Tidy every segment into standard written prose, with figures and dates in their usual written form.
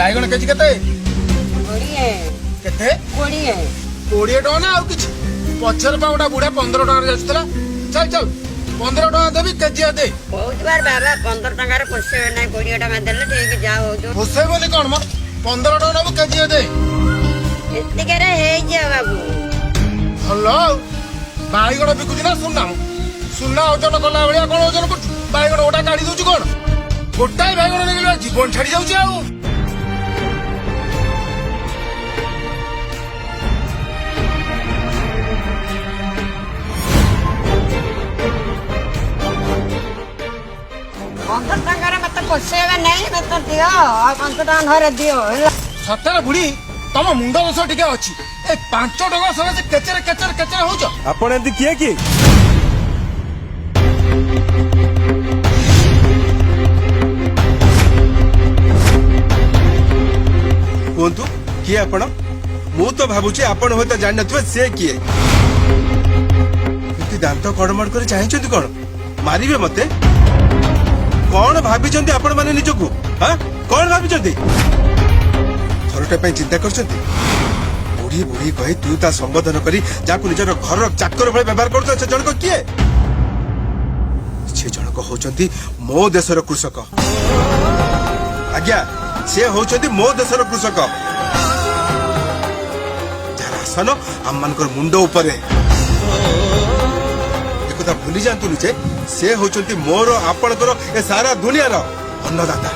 बैगण KG केते केते 20 टका ना आउ किछ पछर पा गोटा बुढ़ा 15 टका जाचुतला चल चल 15 टका देबी केजी दे बहुत बार बाबा 15 टका रे पोसे नै 20 टका देले ठीक जा हो जो पोसे बोली कोन म 15 टका नबो केजी दे एते करे हे जे बाबू हल्लो बैगण बिकुची ना सुना सुना ओजन कला भलिया कोन ओजन कर बैगण गोटा काढी दउची कोन गोटाई बैगण नेगला जीवन छाडी जाउची आउ सतर बुढ़ी तुम मुंड दोष टिके अच्छी 5 टका समय केचर केचर केचर होच आपण एंती किए की कोंतु किए आपण मु तो भाबुची आपण होता जान नथुवे से किए किति दांत कड़मड़ कर चाहिछथि कोन मारिबे मते कौन भाभी आपण माने निजकू हाँ कौन भाभी थरटे पे चिंता कर बुढ़ी बुढ़ी कही तू ता संबोधन करी जाकू निजर घर चाकर भले व्यवहार कर से जनक किए से जनक होचंती मो देशर कृषक आज्ञा से होचंती मो देशर कृषक जार आसन आम मानकर मुंड उपरे एकता भूली जातुनि जे से होचंती मोर आपणकर ए सारा दुनियार अन्नदाता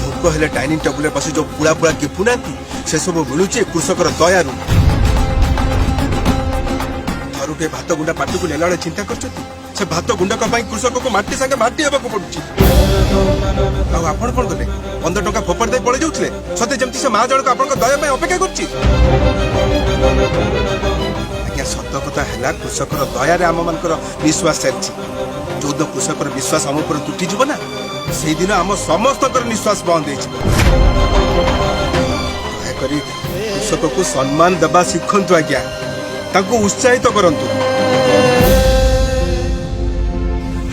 भोक हेले डाइनिंग टेबुल रे बसी जो पुड़ा पुड़ा गिफुनाती से सब मिलुची कृषकर दयारु थरुटे भात गुंडा पाटी को नेला चिंता करछती से भात गुंडा का पाई कृषक को माटी संगे माटी हेबा को पडुची आ आपण कोन गले 15 टका फोपड़ दे पळे जाउथले सते जेमती से मा जण को आपण को दया में अपेक्षा करछि सत कथा है कृषकर दया आम मान निश्वास चलती जो कृषकर विश्वास आम उपर तुटीज ना से दिन आम समस्त निश्वास बंद दयाकोरी कृषक को सम्मान देवा शिखु आज्ञा उत्साहित करंतु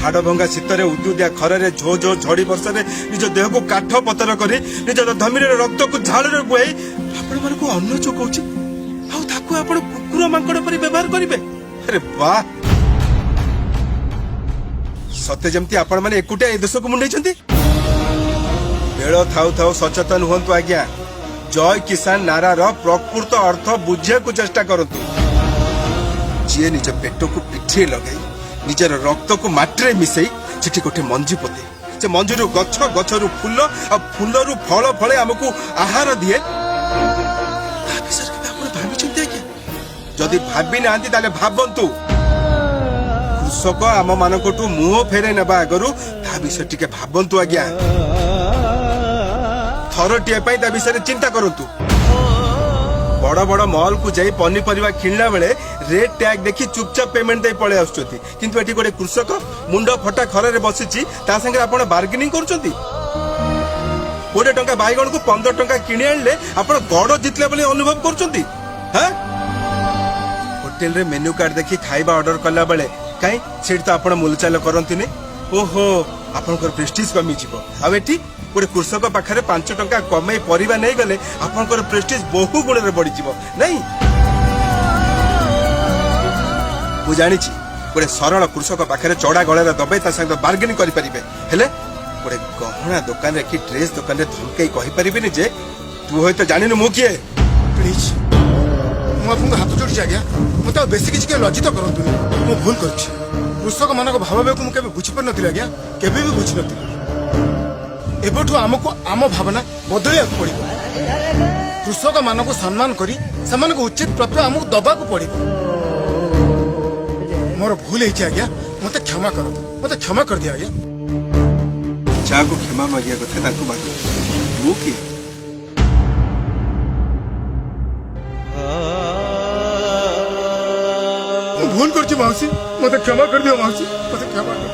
हाड़ भंगा शीतर उदुदिया खर झो झो झड़ी वर्षा निज देह को काठ पतर कर निज धमीर रक्त को झाड़ बुआई आपण मान को अन्न चोकौची आपण कुकुर मांकड़ पर व्यवहार करेंगे अरे वाह सत्य जमती आपण माने एकुटिया ए देश को मुंडे बेल थाउ थाउ सचेतन हुंतु आज्ञा जय किसान नारार प्रकृत अर्थ बुझे को चेष्टा करतु जी निज पेट को पिठे लगे निजर रक्त को माटी मिसई सेठी गोटे मंजी पोते से मंजी रु गछ गछ रु फूल आ फूल रु फल फले हमको आहार दिए जदि भावी ना भावंतु कृषक आम मान मुह फेरे नेबा आगरू ता विषय टिके भावंतु आज्ञा थरटिए विषय चिंता करंतु बड़ बड़ मॉल को जाई पनीपरिया किणला बेले रेट टैग देखी चुपचाप पेमेंट दे पळे आसुचती किंतु एठी गोटे कृषक मुंड फटा खर रे बसिची ता संगे आपण बार्गेनिंग करूचंती 20 टंका बाइगण को 15 टंका किणी आनले आपण गड़ जितले बोली अनुभव करूचंती हां होटल रे मेन्यू कार्ड देखी खाइबा ऑर्डर कला बेले काई सेठ तो आपण मूलचाल करंती ने ओहो आपनकर प्रेस्टीज कमी जीवो आ एठी गोटे कृषक पाखरे 5 टंका कमई परिबा नहीं गले आपनकर प्रेस्टीज बहु गुण रे बढ़ी जीवो नहीं मु जानि छी गोटे सरल कृषक पाखरे चौड़ा गळे दबे ता संग बार्गेनिंग करि परिबे हेले गोटे गहना दुकान रे कि ड्रेस दुकान रे धमकई कहि परिबेनी जे तू होय तो जानि न मु किए प्लीज मु आपन हाथ जोड़ी आज्ञा मत बेसी किछ के लज्जित करंतु मु भूल करछि कृषक मानक भाव को केबे बुझी पर नथिला आज्ञा केबे भी बुझी नथिला एबठु हमको आम भावना बदलिया पड़िबो कृषक मानक सम्मान करी समान को उचित प्राप्य हमको दबा को पड़िबो मोर भूल है आज्ञा मते क्षमा कर मते क्षमा कर दिया आज्ञा जाको क्षमा मागिया कथा ताको मागो मु की भूल कर मौसी मत क्षमा कर दियो मौसी मत क्षमा कर